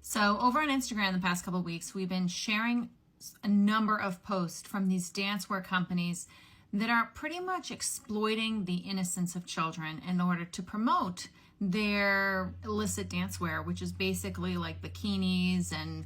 So over on Instagram the past couple of weeks, we've been sharing a number of posts from these dancewear companies that are pretty much exploiting the innocence of children in order to promote their illicit dancewear, which is basically like bikinis and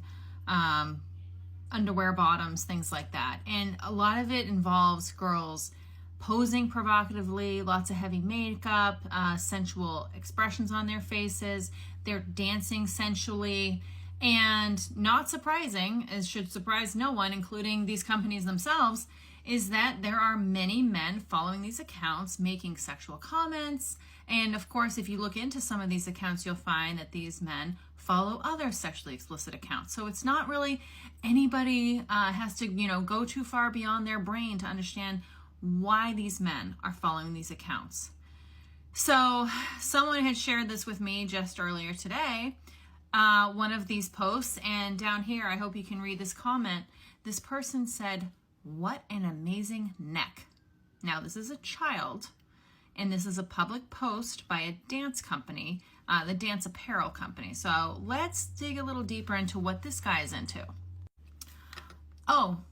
underwear bottoms, things like that. And a lot of it involves girls posing provocatively, lots of heavy makeup, sensual expressions on their faces. They're dancing sensually. And not surprising, as should surprise no one, including these companies themselves, is that there are many men following these accounts making sexual comments. And of course, if you look into some of these accounts, you'll find that these men follow other sexually explicit accounts. So it's not really anybody has to, go too far beyond their brain to understand why these men are following these accounts. So someone had shared this with me just earlier today, one of these posts, and down here, I hope you can read this comment. This person said, "What an amazing neck." Now, this is a child, and this is a public post by a dance company, the dance apparel company. So let's dig a little deeper into what this guy is into. Oh,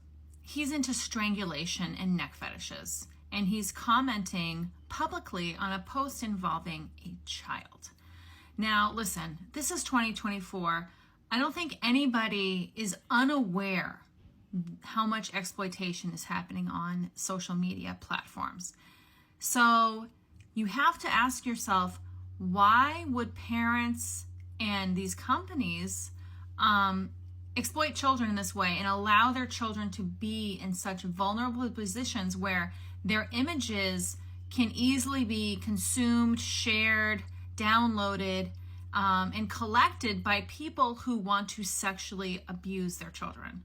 he's into strangulation and neck fetishes, and he's commenting publicly on a post involving a child. Now, listen, this is 2024. I don't think anybody is unaware how much exploitation is happening on social media platforms. So you have to ask yourself, why would parents and these companies exploit children in this way and allow their children to be in such vulnerable positions where their images can easily be consumed, shared, downloaded, and collected by people who want to sexually abuse their children?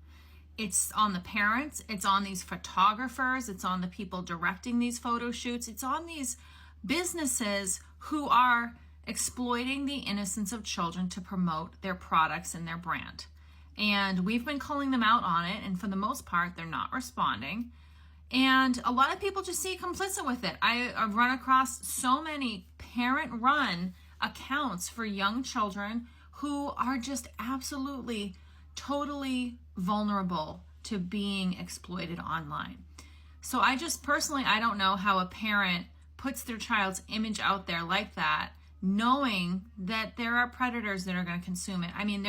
It's on the parents, it's on these photographers, it's on the people directing these photo shoots, it's on these businesses who are exploiting the innocence of children to promote their products and their brand. And we've been calling them out on it, and for the most part, they're not responding. And a lot of people just see complicit with it. I've run across so many parent-run accounts for young children who are just absolutely, totally vulnerable to being exploited online. So I just personally, I don't know how a parent puts their child's image out there like that, knowing that there are predators that are going to consume it. I mean,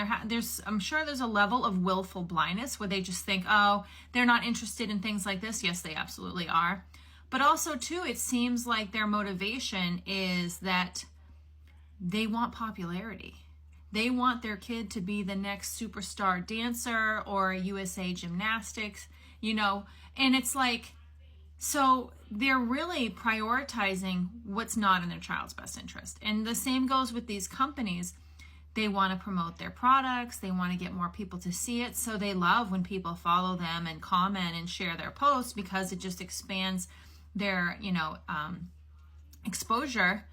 I'm sure there's a level of willful blindness where they just think, oh, they're not interested in things like this. Yes, they absolutely are. But also, too, it seems like their motivation is that they want popularity. They want their kid to be the next superstar dancer or USA Gymnastics, and it's like, so they're really prioritizing what's not in their child's best interest. And the same goes with these companies. They want to promote their products. They want to get more people to see it. So they love when people follow them and comment and share their posts because it just expands their, exposure.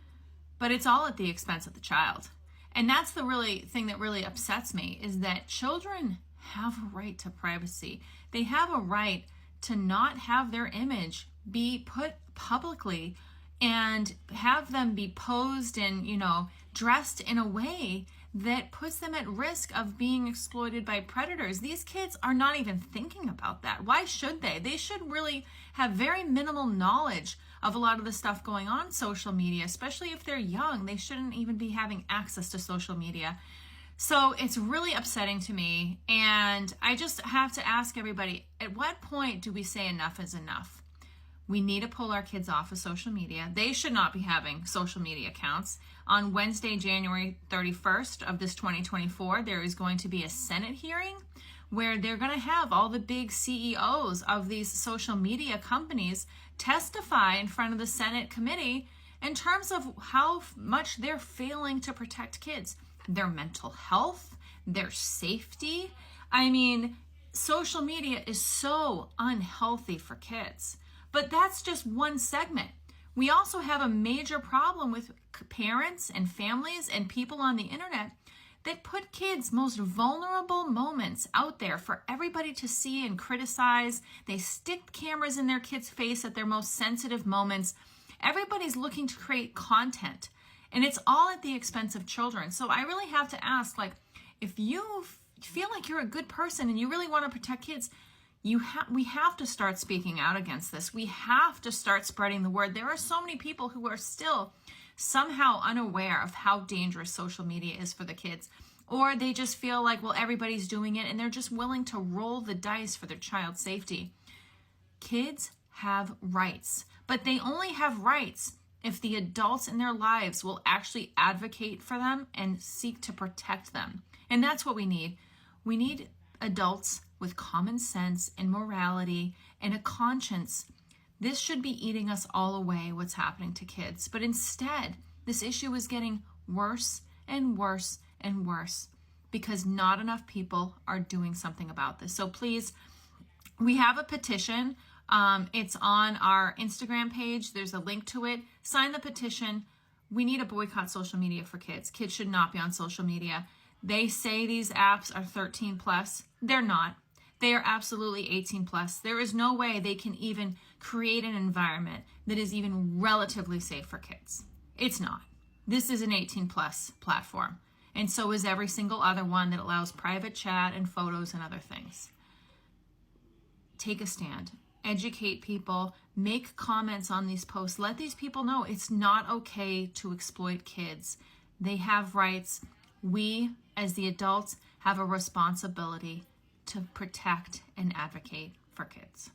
But it's all at the expense of the child. And that's the really thing that really upsets me, is that children have a right to privacy. They have a right to not have their image be put publicly and have them be posed and, dressed in a way that puts them at risk of being exploited by predators. These kids are not even thinking about that. Why should they? They should really have very minimal knowledge of a lot of the stuff going on social media, especially if they're young. They shouldn't even be having access to social media. So it's really upsetting to me. And I just have to ask everybody, at what point do we say enough is enough? We need to pull our kids off of social media. They should not be having social media accounts. On Wednesday, January 31st of this 2024, there is going to be a Senate hearing where they're going to have all the big CEOs of these social media companies testify in front of the Senate committee in terms of how much they're failing to protect kids, their mental health, their safety. I mean, social media is so unhealthy for kids. But that's just one segment. We also have a major problem with parents and families and people on the internet that put kids' most vulnerable moments out there for everybody to see and criticize. They stick cameras in their kids' face at their most sensitive moments. Everybody's looking to create content, and it's all at the expense of children. So I really have to ask, if you feel like you're a good person and you really want to protect kids, we have to start speaking out against this. We have to start spreading the word. There are so many people who are still somehow unaware of how dangerous social media is for the kids, or they just feel like, well, everybody's doing it, and they're just willing to roll the dice for their child's safety. Kids have rights, but they only have rights if the adults in their lives will actually advocate for them and seek to protect them. And that's what we need. We need adults with common sense and morality and a conscience. This should be eating us all away, what's happening to kids. But instead, this issue is getting worse and worse and worse because not enough people are doing something about this. So please, we have a petition. It's on our Instagram page. There's a link to it. Sign the petition. We need to boycott social media for kids. Kids should not be on social media. They say these apps are 13 plus. They're not. They are absolutely 18 plus. There is no way they can even create an environment that is even relatively safe for kids. It's not. This is an 18 plus platform. And so is every single other one that allows private chat and photos and other things. Take a stand. Educate people. Make comments on these posts. Let these people know it's not okay to exploit kids. They have rights. We, as the adults, have a responsibility to protect and advocate for kids.